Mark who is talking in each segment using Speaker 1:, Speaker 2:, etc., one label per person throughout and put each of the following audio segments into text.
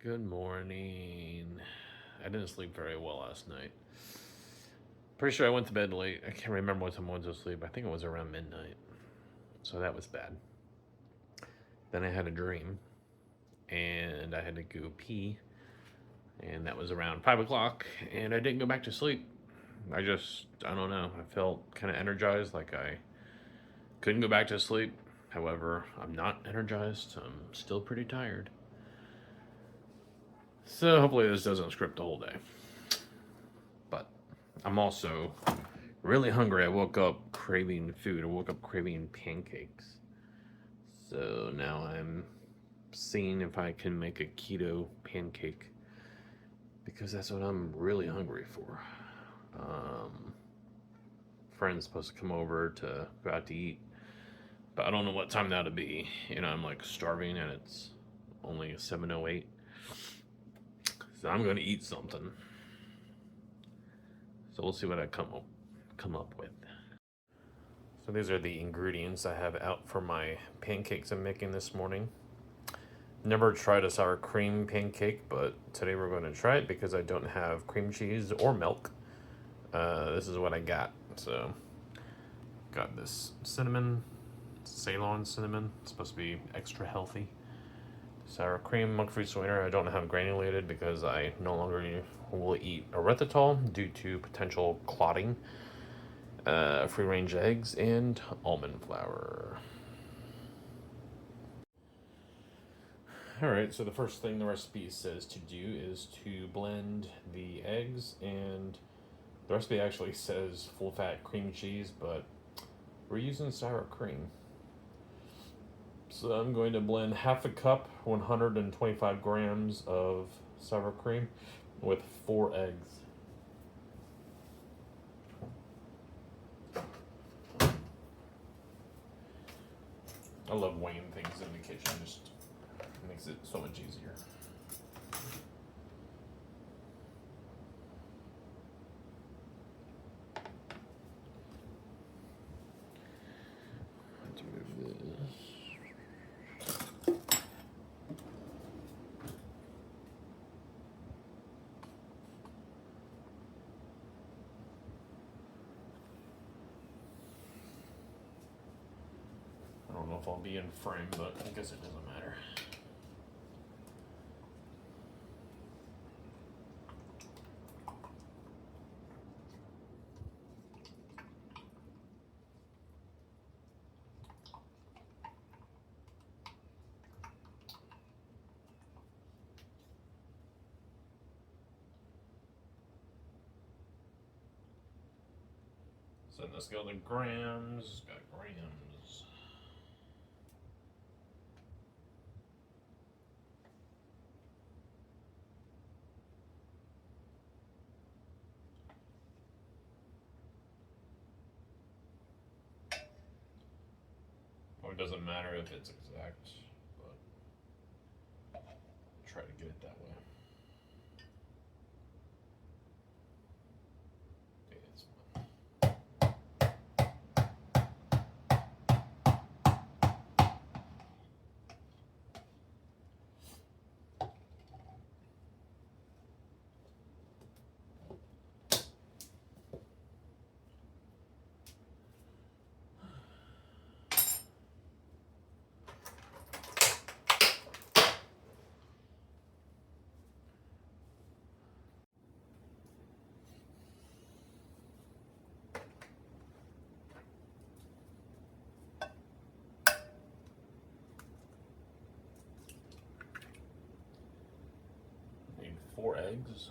Speaker 1: Good morning. I didn't sleep very well last night. Pretty sure I went to bed late. I can't remember what time I went to sleep. I think it was around midnight. So that was bad. Then I had a dream and I had to go pee. And that was around 5 o'clock. And I didn't go back to sleep. I don't know. I felt kind of energized, like I couldn't go back to sleep. However, I'm not energized. I'm still pretty tired. So hopefully this doesn't script the whole day. But I'm also really hungry. I woke up craving food. I woke up craving pancakes. So now I'm seeing if I can make a keto pancake because that's what I'm really hungry for. Friend's supposed to come over to go out to eat, but I don't know what time that'll be. I'm like starving and it's only 7:08. So I'm going to eat something. So we'll see what I come up with. So these are the ingredients I have out for my pancakes I'm making this morning. Never tried a sour cream pancake, but today we're going to try it because I don't have cream cheese or milk. This is what I got. So got this cinnamon, Ceylon cinnamon. It's supposed to be extra healthy. Sour cream, monk fruit sweetener. I don't have granulated because I no longer will eat erythritol due to potential clotting. Free range eggs and almond flour. Alright, so the first thing the recipe says to do is to blend the eggs, and the recipe actually says full fat cream cheese, but we're using sour cream. So I'm going to blend half a cup, 125 grams of sour cream with 4 eggs. I love weighing things in the kitchen, just makes it so much easier. Let's move this. I don't know if I'll be in frame, but I guess it doesn't matter. So let's go to grams. Got grams. Well, it doesn't matter if it's exact, but try to get it that way. Need 4 eggs.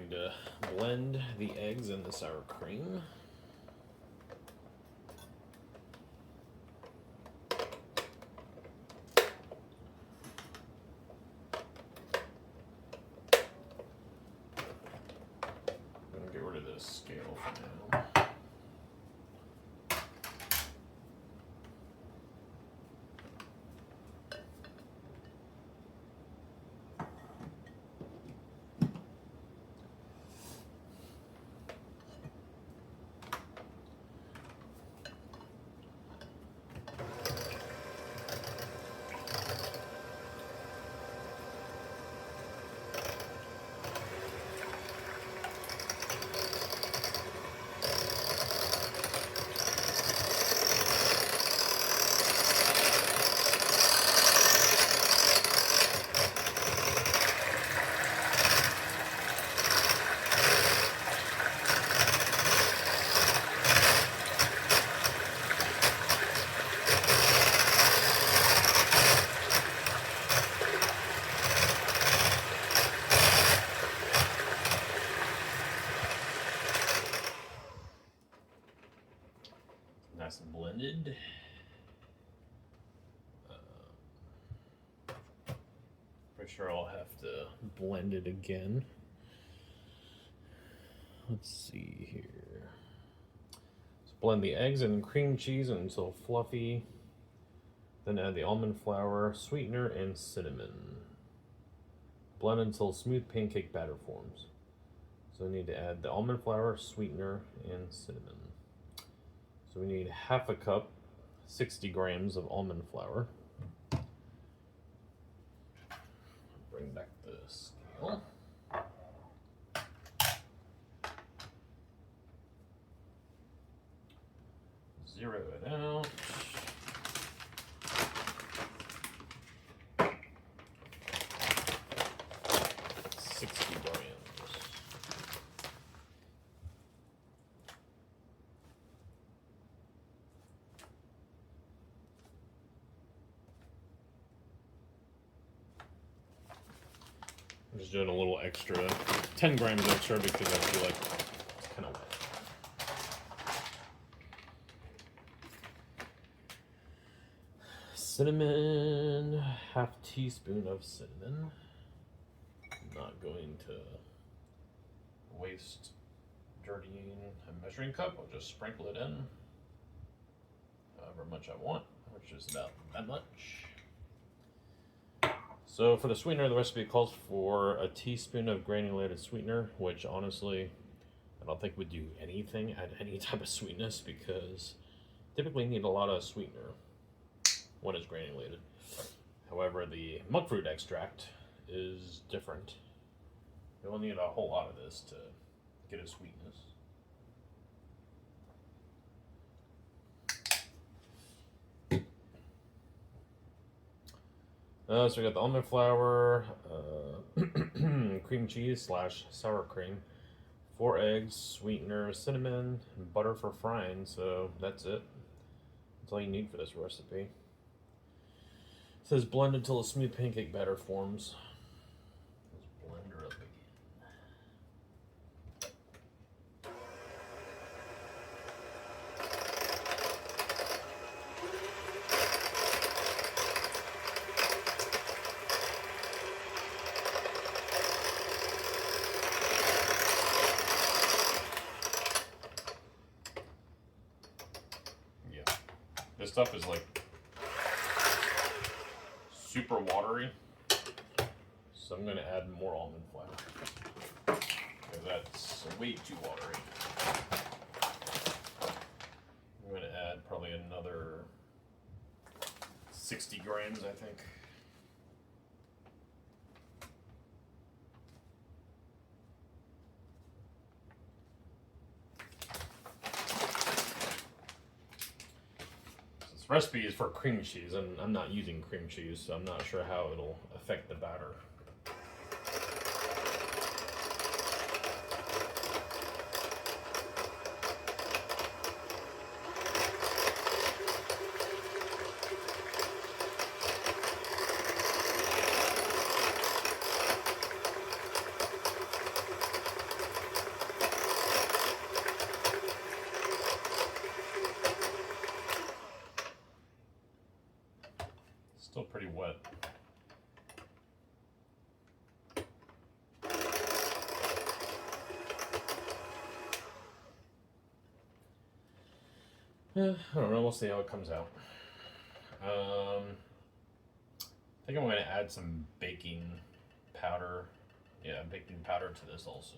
Speaker 1: going to blend the eggs and the sour cream. I'm going to get rid of this scale for now. Nice and blended. Pretty sure I'll have to blend it again. Let's see here. So blend the eggs and cream cheese until fluffy. Then add the almond flour, sweetener, and cinnamon. Blend until smooth pancake batter forms. So we need to add the almond flour, sweetener, and cinnamon. So we need half a cup, 60 grams of almond flour. Bring back the scale. Zero it out. I'm just doing a little extra, 10 grams extra because I feel like it's kind of wet. Cinnamon, half teaspoon of cinnamon. I'm not going to waste dirtying a measuring cup. I'll just sprinkle it in however much I want, which is about that much. So for the sweetener, the recipe calls for a teaspoon of granulated sweetener, which honestly, I don't think would do anything, add any type of sweetness, because typically you need a lot of sweetener when it's granulated. However, the monk fruit extract is different. You'll need a whole lot of this to get a sweetness. So we got the almond flour, cream cheese / sour cream, 4 eggs, sweetener, cinnamon, and butter for frying. So that's it. That's all you need for this recipe. It says blend until a smooth pancake batter forms. Let's blend her up again. This stuff is like super watery, so I'm going to add more almond flour because that's way too watery. I'm going to add probably another 60 grams, I think. Recipe is for cream cheese, and I'm not using cream cheese, so I'm not sure how it'll affect the batter. I don't know. We'll see how it comes out. I think I'm going to add some baking powder. Yeah, baking powder to this also.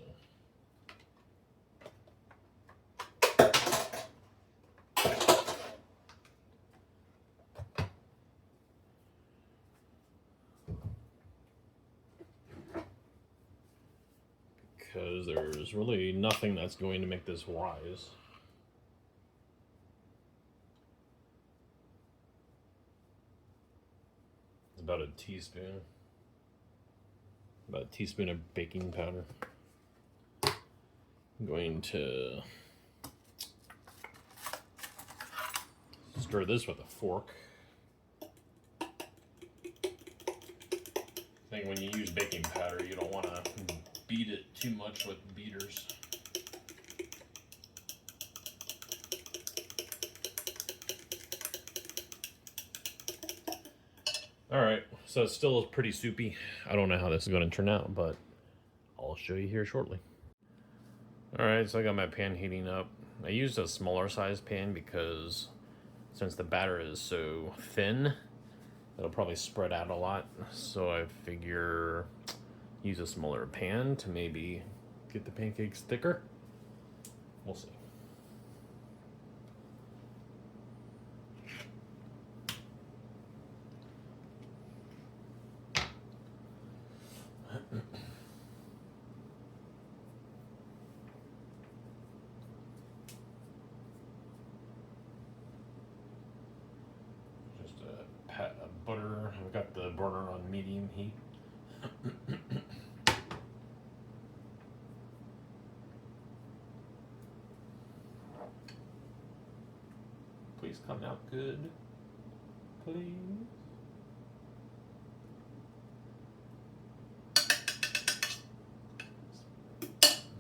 Speaker 1: Because there's really nothing that's going to make this rise. About a teaspoon. About a teaspoon of baking powder. I'm going to stir this with a fork. I think when you use baking powder, you don't want to beat it too much with beaters. Alright, so it still is pretty soupy. I don't know how this is going to turn out, but I'll show you here shortly. Alright, so I got my pan heating up. I used a smaller size pan because since the batter is so thin, it'll probably spread out a lot. So I figure use a smaller pan to maybe get the pancakes thicker. We'll see. Just a pat of butter. I've got the burner on medium heat. Please come out good. Please.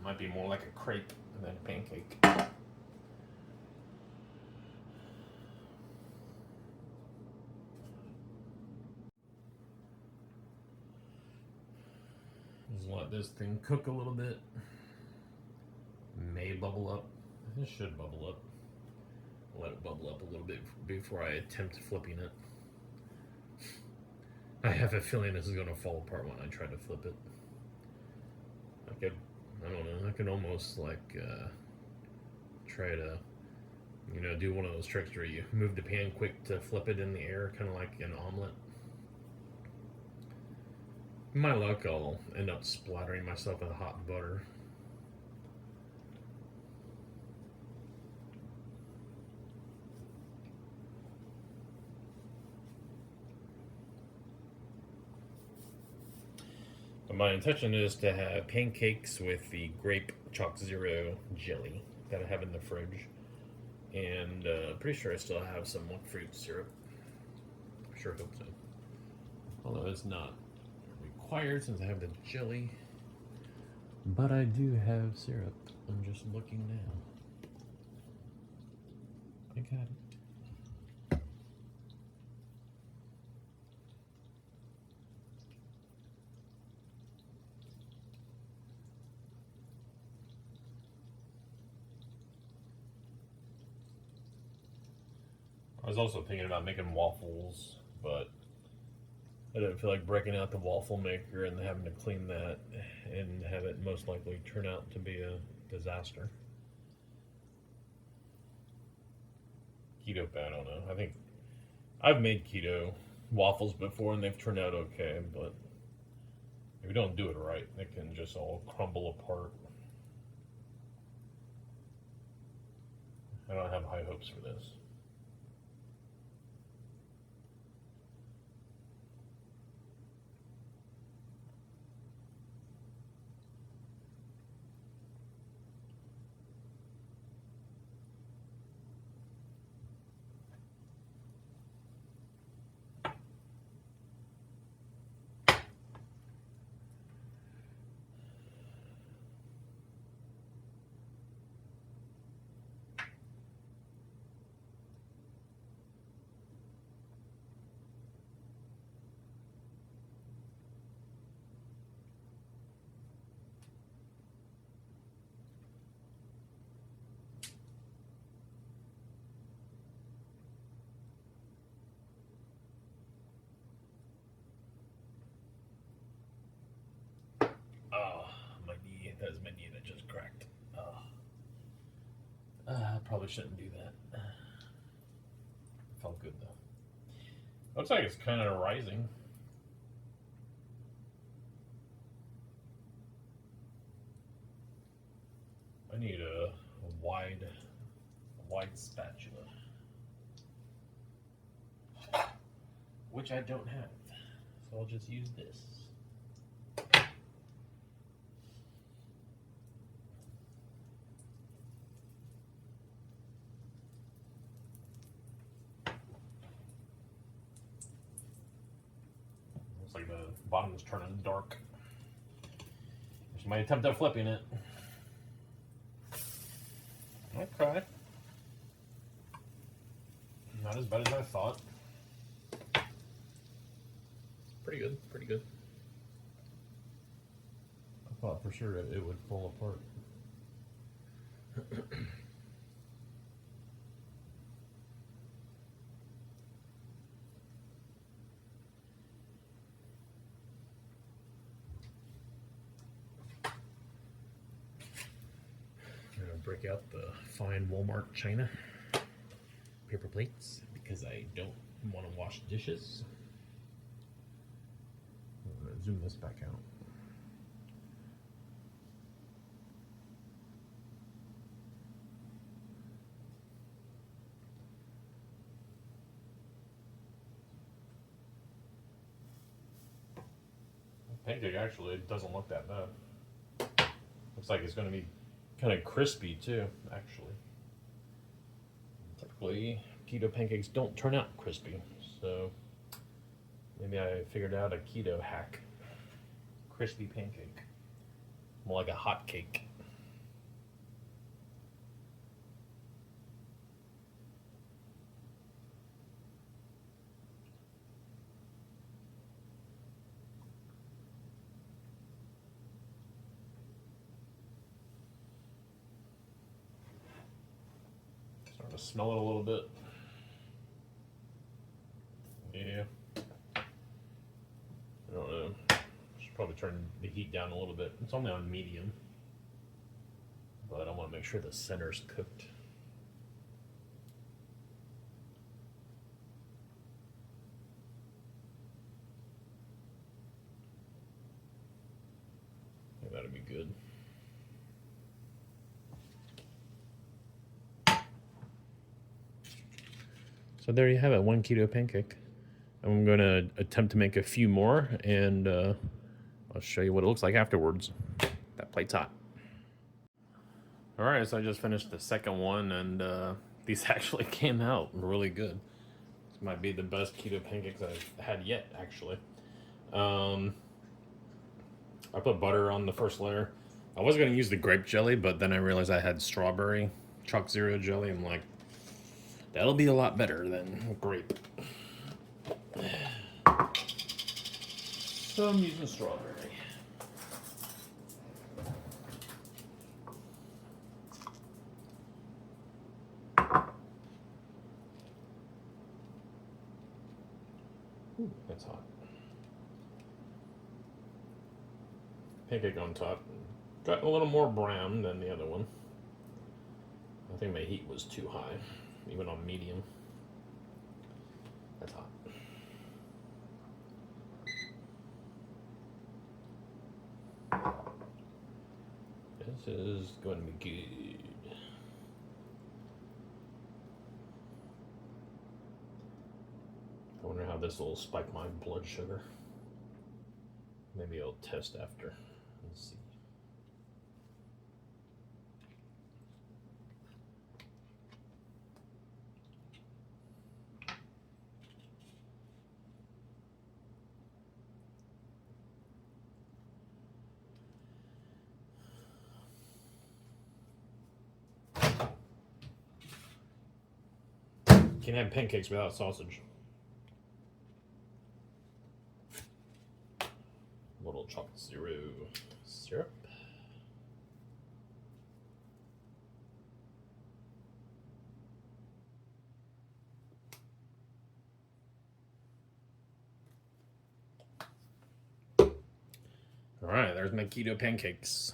Speaker 1: Might be more like a crepe than a pancake. Just let this thing cook a little bit. May bubble up. It should bubble up. Let it bubble up a little bit before I attempt flipping it. I have a feeling this is going to fall apart when I try to flip it. I don't know, I could almost like try to, do one of those tricks where you move the pan quick to flip it in the air, kind of like an omelet. In my luck, I'll end up splattering myself with hot butter. But my intention is to have pancakes with the grape chalk zero jelly that I have in the fridge. And pretty sure I still have some monk fruit syrup. I sure hope so. Although it's not required since I have the jelly. But I do have syrup. I'm just looking now. I got it. I was also thinking about making waffles, but I didn't feel like breaking out the waffle maker and having to clean that and have it most likely turn out to be a disaster. Keto, I don't know. I think I've made keto waffles before and they've turned out okay, but if you don't do it right, it can just all crumble apart. I don't have high hopes for this. probably shouldn't do that. Felt good though. Looks like it's kind of rising. I need a wide spatula, which I don't have, so I'll just use this. Looks like the bottom is turning dark. There's my attempt at flipping it. Okay. Not as bad as I thought. Pretty good, pretty good. I thought for sure it would fall apart. Break out the fine Walmart china paper plates because I don't want to wash dishes. I'm going to zoom this back out. Pancake actually doesn't look that bad. Looks like it's going to be kind of crispy too, actually. Typically, keto pancakes don't turn out crispy, so maybe I figured out a keto hack. Crispy pancake. More like a hot cake. Starting to smell it a little bit. Yeah. I don't know. Should probably turn the heat down a little bit. It's only on medium, but I want to make sure the center's cooked. Yeah, that'll be good. So there you have it, one keto pancake. I'm going to attempt to make a few more, and I'll show you what it looks like afterwards. That plate's hot. All right, so I just finished the second one, and these actually came out really good. This might be the best keto pancakes I've had yet, actually. I put butter on the first layer. I was going to use the grape jelly, but then I realized I had strawberry Chalk Zero jelly. I'm like, that'll be a lot better than grape. So I'm using strawberry. Ooh, that's hot. Pancake on top. Got a little more brown than the other one. I think my heat was too high, even on medium. That's hot. This is going to be good. I wonder how this will spike my blood sugar. Maybe I'll test after. Let's see. Can't have pancakes without sausage. Little chocolate zero syrup. All right, there's my keto pancakes.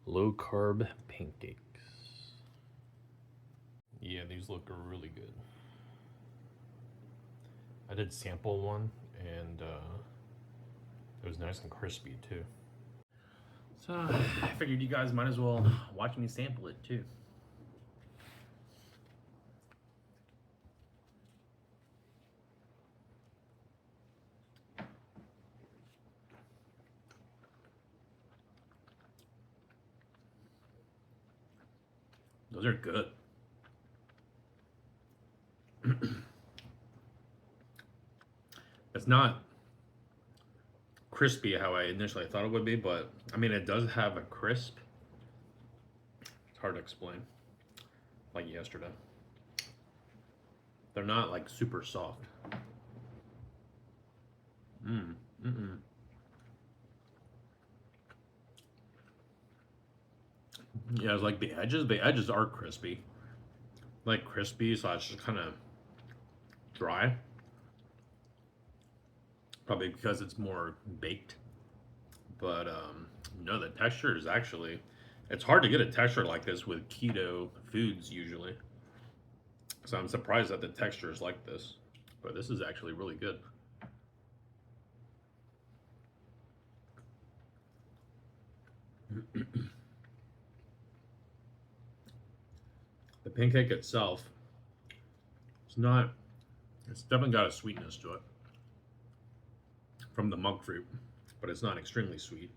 Speaker 1: Low carb pancakes. Yeah, these look really good. I did sample one, and it was nice and crispy too. So I figured you guys might as well watch me sample it too. Those are good. It's not crispy how I initially thought it would be, but I mean, it does have a crisp. It's hard to explain. Like yesterday. They're not like super soft. Yeah, it's like the edges are crispy. Like crispy, so it's just kind of dry. Probably because it's more baked. But no, the texture is actually, it's hard to get a texture like this with keto foods usually. So I'm surprised that the texture is like this. But this is actually really good. The pancake itself, it's definitely got a sweetness to it from the monk fruit, but it's not extremely sweet.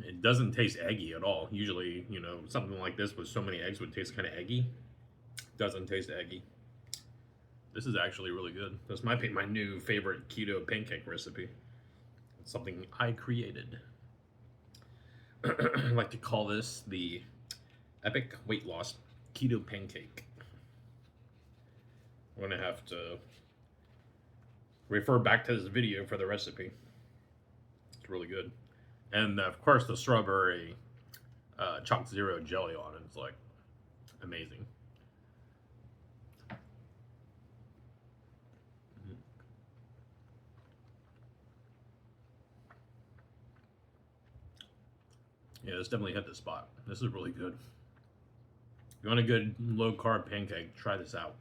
Speaker 1: It doesn't taste eggy at all. Usually, you know, something like this with so many eggs would taste kind of eggy. Doesn't taste eggy. This is actually really good. This might be my new favorite keto pancake recipe. It's something I created. I like to call this the Epic Weight Loss Keto Pancake. I'm gonna have to refer back to this video for the recipe. It's really good. And of course the strawberry Chalk Zero jelly on it. It's like amazing. Yeah, this definitely hit the spot. This is really good. If you want a good low carb pancake, try this out.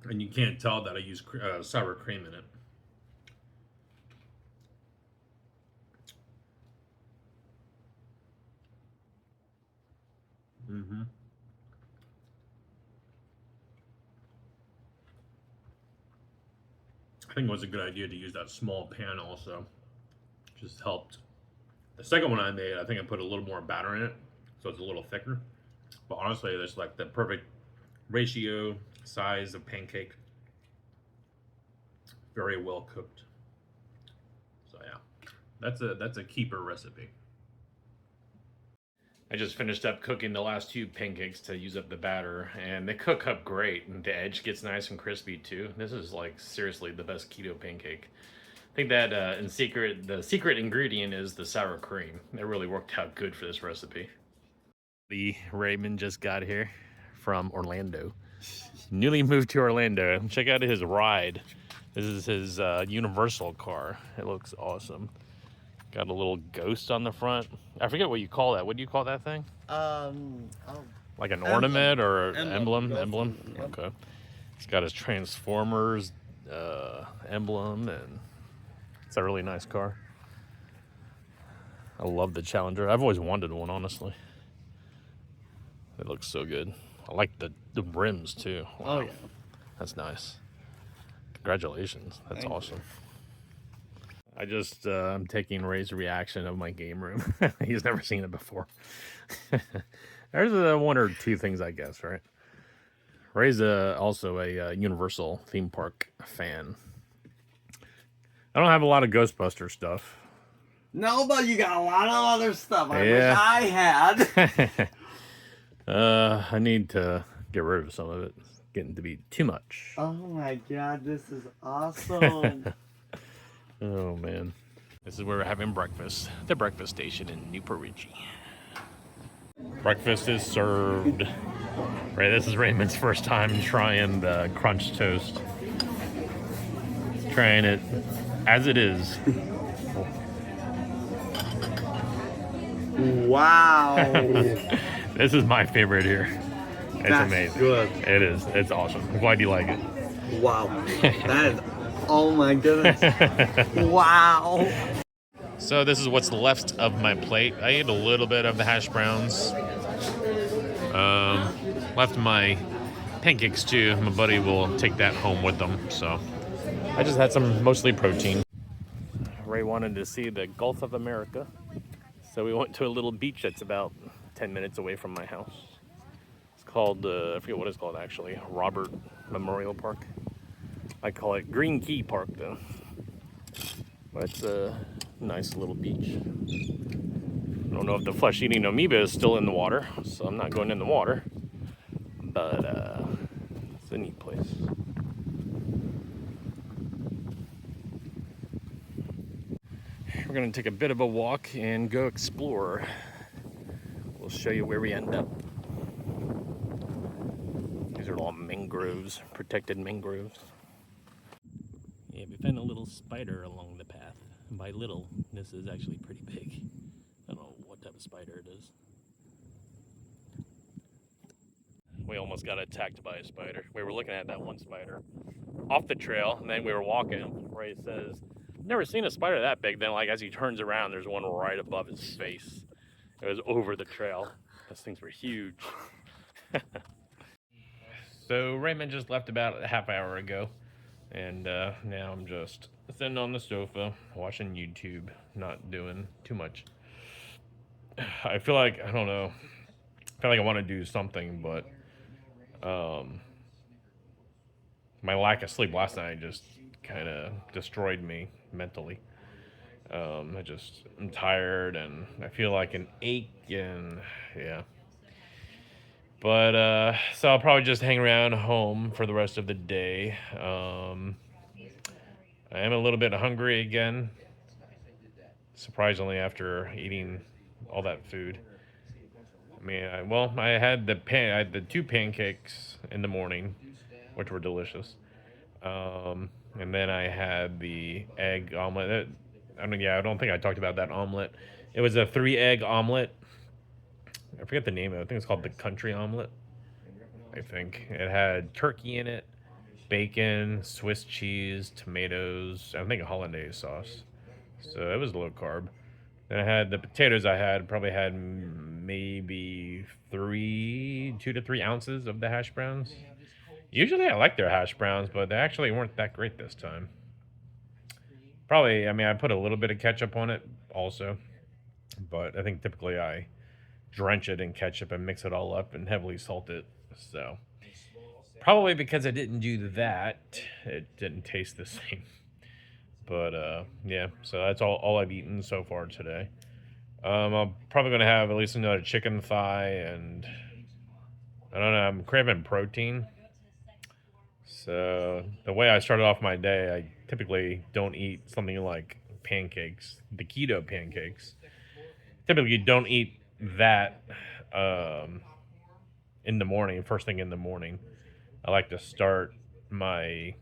Speaker 1: And you can't tell that I use sour cream in it. I think it was a good idea to use that small pan also. Just helped. The second one I made, I think I put a little more batter in it, so it's a little thicker. But honestly, it's like the perfect ratio, size of pancake. Very well cooked. So yeah, that's a keeper recipe. I just finished up cooking the last two pancakes to use up the batter, and they cook up great, and the edge gets nice and crispy too. This is like seriously the best keto pancake. I think that the secret ingredient is the sour cream. It really worked out good for this recipe. Raymond just got here from Orlando. Newly moved to Orlando. Check out his ride. This is his Universal car. It looks awesome. Got a little ghost on the front. I forget what you call that. What do you call that thing? Like an ornament or emblem? Yep. Okay. It's got his Transformers emblem, and it's a really nice car. I love the Challenger. I've always wanted one, honestly. It looks so good. I like the rims too. Wow. Oh yeah. That's nice. Congratulations. That's awesome. I just, I'm taking Ray's reaction of my game room. He's never seen it before. There's one or two things, I guess, right? Ray's also a Universal theme park fan. I don't have a lot of Ghostbuster stuff.
Speaker 2: No, but you got a lot of other stuff. I wish I had.
Speaker 1: I need to get rid of some of it. It's getting to be too much.
Speaker 2: Oh my god, this is awesome.
Speaker 1: Oh man. This is where we're having breakfast. The breakfast station in Newport Richie. Breakfast is served. Right, this is Raymond's first time trying the crunch toast. Trying it as it is.
Speaker 2: Wow.
Speaker 1: This is my favorite here. It's
Speaker 2: That's
Speaker 1: amazing.
Speaker 2: good.
Speaker 1: It is. It's awesome. I'm glad you like it.
Speaker 2: Wow. That is, oh my goodness. Wow.
Speaker 1: So this is what's left of my plate. I ate a little bit of the hash browns. Left my pancakes too. My buddy will take that home with them. So I just had some mostly protein. Ray wanted to see the Gulf of America. So we went to a little beach that's about 10 minutes away from my house. It's called, I forget what it's called actually, Robert Memorial Park. I call it Green Key Park though. But it's a nice little beach. I don't know if the flesh-eating amoeba is still in the water, so I'm not going in the water. But it's a neat place. We're gonna take a bit of a walk and go explore. We'll show you where we end up. These are all mangroves, protected mangroves. Yeah, we found a little spider along the path. And by little, this is actually pretty big. I don't know what type of spider it is. We almost got attacked by a spider. We were looking at that one spider off the trail, and then we were walking. Ray says, "Never seen a spider that big." Then, like as he turns around, there's one right above his face. It was over the trail. Those things were huge. So Raymond just left about a half hour ago, and now I'm just sitting on the sofa watching YouTube, not doing too much. I feel like I don't know. I feel like I want to do something, but my lack of sleep last night just kind of destroyed me mentally. I'm tired and I feel like an ache and yeah. But so I'll probably just hang around home for the rest of the day. I am a little bit hungry again, surprisingly after eating all that food. I mean, I had the two pancakes in the morning, which were delicious. And then I had the egg omelet. I don't think I talked about that omelet. It was a 3-egg omelet. I forget the name of it. I think it's called the country omelet. I think it had turkey in it, bacon, Swiss cheese, tomatoes, I think a hollandaise sauce. So it was low carb. Then I had the potatoes. Probably had maybe 2 to 3 ounces of the hash browns. Usually I like their hash browns, but they actually weren't that great this time. Probably, I mean, I put a little bit of ketchup on it also, but I think typically I drench it in ketchup and mix it all up and heavily salt it. So probably because I didn't do that, it didn't taste the same. But yeah, so that's all I've eaten so far today. I'm probably gonna have at least another chicken thigh, and I don't know. I'm craving protein. So the way I started off my day, I typically don't eat something like pancakes, the keto pancakes. Typically don't eat that in the morning, first thing in the morning. I like to start my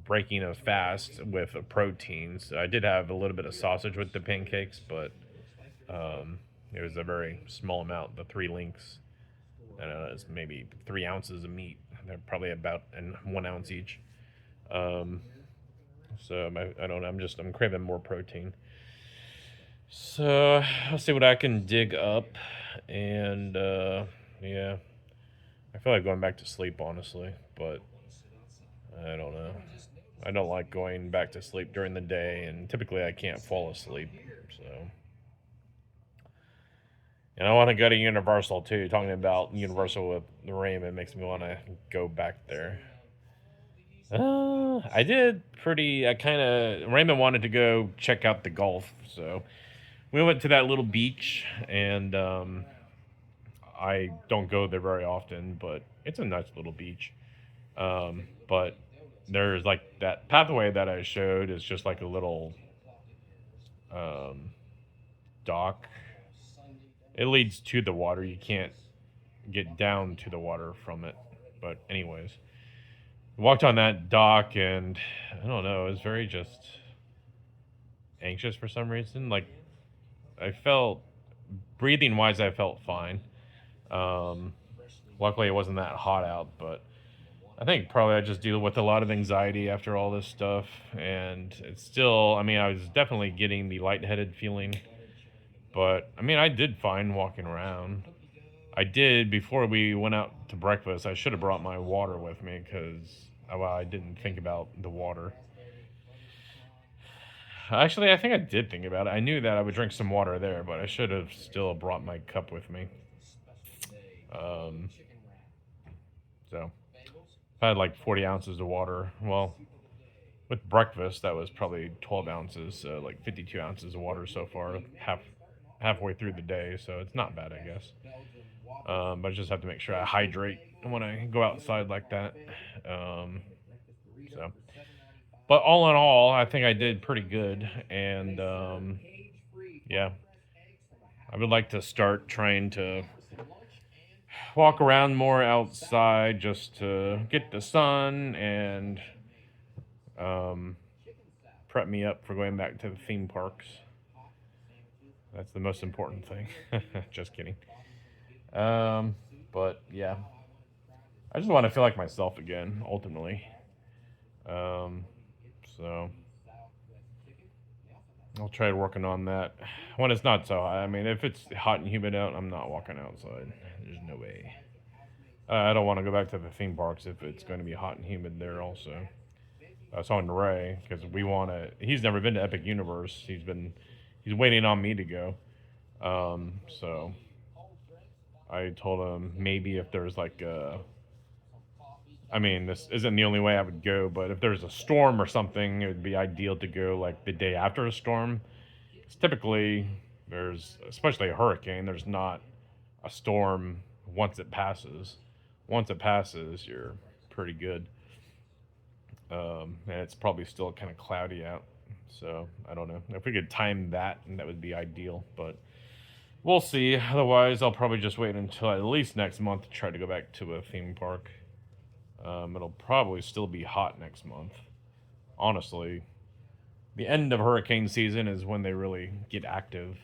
Speaker 1: breaking of fast with a protein. So I did have a little bit of sausage with the pancakes, but it was a very small amount, the 3 links. I don't know, it's maybe 3 ounces of meat. They're probably about 1 ounce each. So I don't know. I'm craving more protein. So I'll see what I can dig up, and yeah, I feel like going back to sleep honestly, but I don't know. I don't like going back to sleep during the day, and typically I can't fall asleep. So, and I want to go to Universal too. Talking about Universal with the Raymond makes me want to go back there. I did pretty. Raymond wanted to go check out the Gulf, so we went to that little beach, and I don't go there very often, but it's a nice little beach. But there's like that pathway that I showed is just like a little dock. It leads to the water. You can't get down to the water from it. But anyways, walked on that dock, and I don't know, I was very just anxious for some reason. Like I felt breathing wise, I felt fine. Luckily, it wasn't that hot out, but I think probably I just deal with a lot of anxiety after all this stuff, and it's still. I mean, I was definitely getting the lightheaded feeling, but I mean, I did fine walking around. I did before we went out to breakfast. I should have brought my water with me because I didn't think about the water. Actually, I think I did think about it. I knew that I would drink some water there, but I should have still brought my cup with me. Um, so I had like 40 ounces of water. Well, with breakfast, that was probably 12 ounces, so like 52 ounces of water so far, halfway through the day. So it's not bad, I guess. But I just have to make sure I hydrate when I go outside like that. So, but all in all, I think I did pretty good, and yeah, I would like to start trying to walk around more outside just to get the sun and prep me up for going back to the theme parks. That's the most important thing. Just kidding. But yeah, I just want to feel like myself again, ultimately. So I'll try working on that when it's not so hot. I mean, if it's hot and humid out, I'm not walking outside. There's no way. I don't want to go back to the theme parks if it's going to be hot and humid there also. I was talking to Ray because we want to. He's never been to Epic Universe. He's waiting on me to go. So I told him maybe if there's like I mean, this isn't the only way I would go, but if there's a storm or something, it would be ideal to go like the day after a storm. 'Cause typically, especially a hurricane, there's not a storm once it passes. Once it passes, you're pretty good. And it's probably still kind of cloudy out. So I don't know. If we could time that, that would be ideal. But we'll see. Otherwise, I'll probably just wait until at least next month to try to go back to a theme park. It'll probably still be hot next month. Honestly, the end of hurricane season is when they really get active.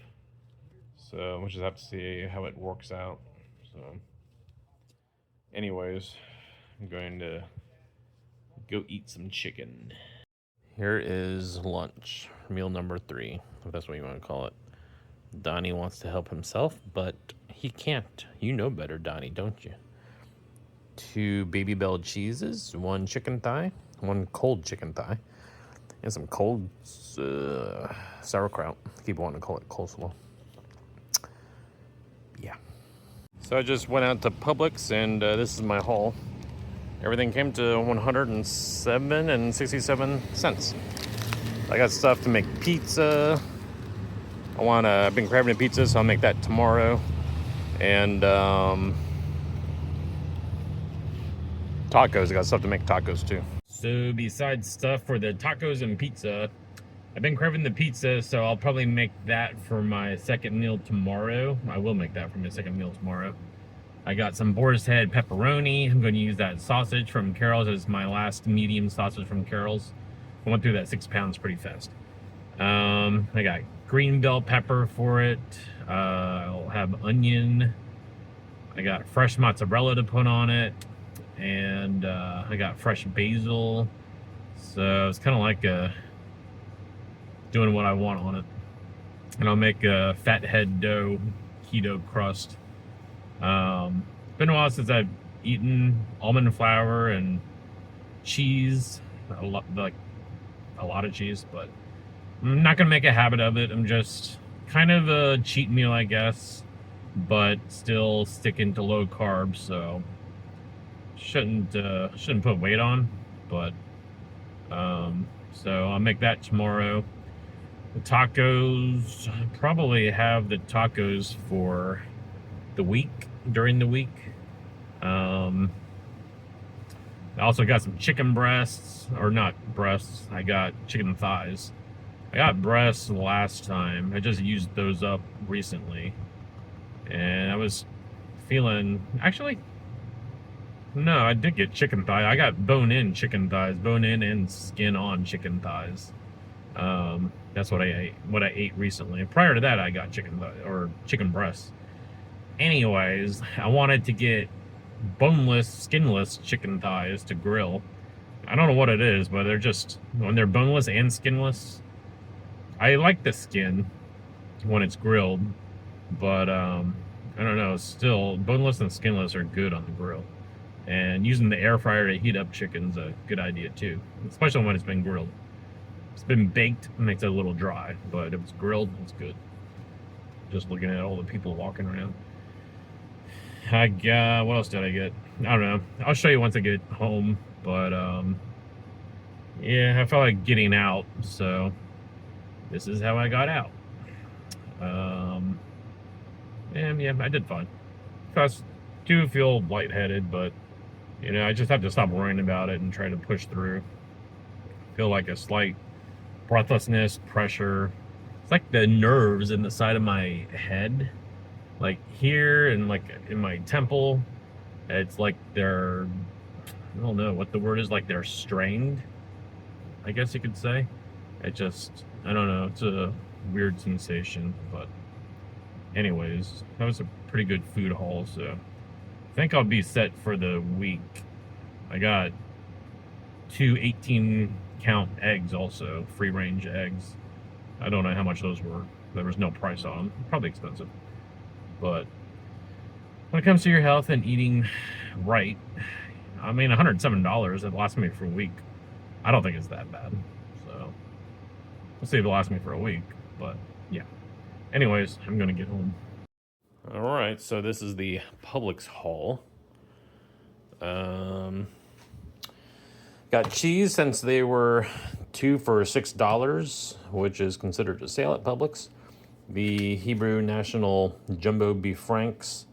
Speaker 1: So we'll just have to see how it works out. So, anyways, I'm going to go eat some chicken. Here is lunch, meal number 3, if that's what you want to call it. Donnie wants to help himself, but he can't. You know better, Donnie, don't you? 2 Baby Bell cheeses, 1 chicken thigh, 1 cold chicken thigh, and some cold sauerkraut. I keep wanting to call it coleslaw. Yeah. So I just went out to Publix, and this is my haul. Everything came to $107.67. I got stuff to make pizza. I've been craving a pizza, so I'll make that tomorrow. And tacos. I got stuff to make tacos too. So besides stuff for the tacos and pizza, I've been craving the pizza, so I'll probably make that for my second meal tomorrow. I will make that for my second meal tomorrow. I got some boar's head pepperoni. I'm going to use that sausage from Carol's as my last medium sausage from Carol's. I went through that 6 pounds pretty fast. I got green bell pepper for it. I'll have onion. I got fresh mozzarella to put on it. And I got fresh basil. So it's kind of like doing what I want on it. And I'll make a fathead dough keto crust. Been a while since I've eaten almond flour and cheese, a lot of cheese, but I'm not gonna make a habit of it. I'm just kind of a cheat meal, I guess, but still sticking to low carbs, so shouldn't put weight on. But so I'll make that tomorrow. The tacos, probably have the tacos for the week, during the week. I also got some chicken breasts, or not breasts, I got chicken thighs. I got breasts last time. I just used those up recently. And I was feeling, actually, no, I did get chicken thigh. I got bone-in chicken thighs, bone-in and skin-on chicken thighs. That's what I ate. What I ate recently. And prior to that, I got chicken breasts. Anyways, I wanted to get boneless, skinless chicken thighs to grill. I don't know what it is, but they're just when they're boneless and skinless. I like the skin when it's grilled, but I don't know. Still, boneless and skinless are good on the grill. And using the air fryer to heat up chicken's a good idea too, especially when it's been grilled. If it's been baked, it makes it a little dry, but if it's grilled, it's good. Just looking at all the people walking around. I got, what else did I get? I don't know. I'll show you once I get home, but yeah, I felt like getting out, so this is how I got out. And yeah, I did fine. I do feel lightheaded, but you know, I just have to stop worrying about it and try to push through. Feel like a slight breathlessness, pressure. It's like the nerves in the side of my head, like here and like in my temple. It's like they're, I don't know what the word is, like they're strained, I guess you could say. It just, I don't know, it's a weird sensation, but anyways, that was a pretty good food haul, so I think I'll be set for the week. I got 2 18-count eggs also, free-range eggs. I don't know how much those were. There was no price on them. Probably expensive. But when it comes to your health and eating right, I mean, $107, it lasts me for a week. I don't think it's that bad. So, we'll see if it lasts me for a week. But, yeah. Anyways, I'm going to get home. All right, so this is the Publix haul. Got cheese since they were 2 for $6, which is considered a sale at Publix. The Hebrew National Jumbo Beef Franks.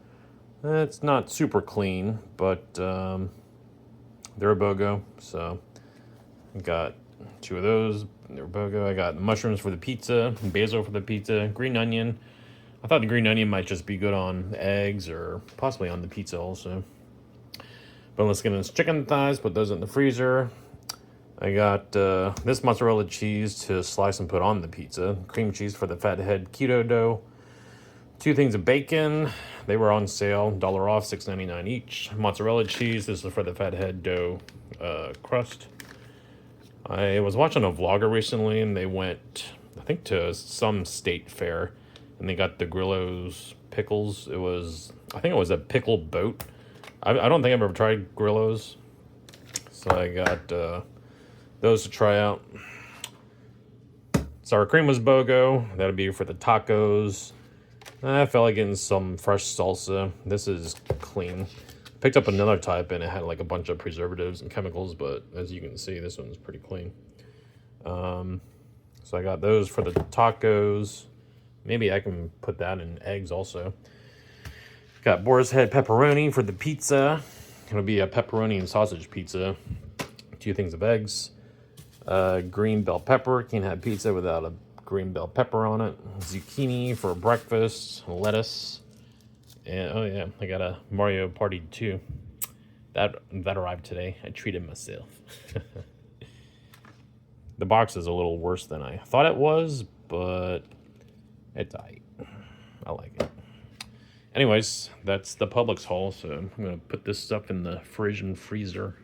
Speaker 1: It's not super clean, but they're a BOGO, so I got 2 of those. They're BOGO. I got mushrooms for the pizza, basil for the pizza, green onion. I thought the green onion might just be good on eggs or possibly on the pizza also. Boneless skinless chicken thighs, put those in the freezer. I got this mozzarella cheese to slice and put on the pizza. Cream cheese for the fathead keto dough. 2 things of bacon. They were on sale, $1 off, $6.99 each. Mozzarella cheese, this is for the fathead dough crust. I was watching a vlogger recently and they went, I think, to some state fair and they got the Grillo's pickles. I think it was a pickle boat. I don't think I've ever tried Grillo's. So I got those to try out. Sour cream was BOGO. That'll be for the tacos. I felt like getting some fresh salsa. This is clean. Picked up another type and it had like a bunch of preservatives and chemicals, but as you can see, this one's pretty clean. So I got those for the tacos. Maybe I can put that in eggs also. Got boar's head pepperoni for the pizza. It'll be a pepperoni and sausage pizza. 2 things of eggs. Green bell pepper. Can't have pizza without a green bell pepper on it. Zucchini for breakfast. Lettuce. And oh yeah, I got a Mario Party 2. That arrived today. I treated myself. The box is a little worse than I thought it was, but it's aight. I like it. Anyways, that's the Publix haul, so I'm going to put this stuff in the fridge and freezer.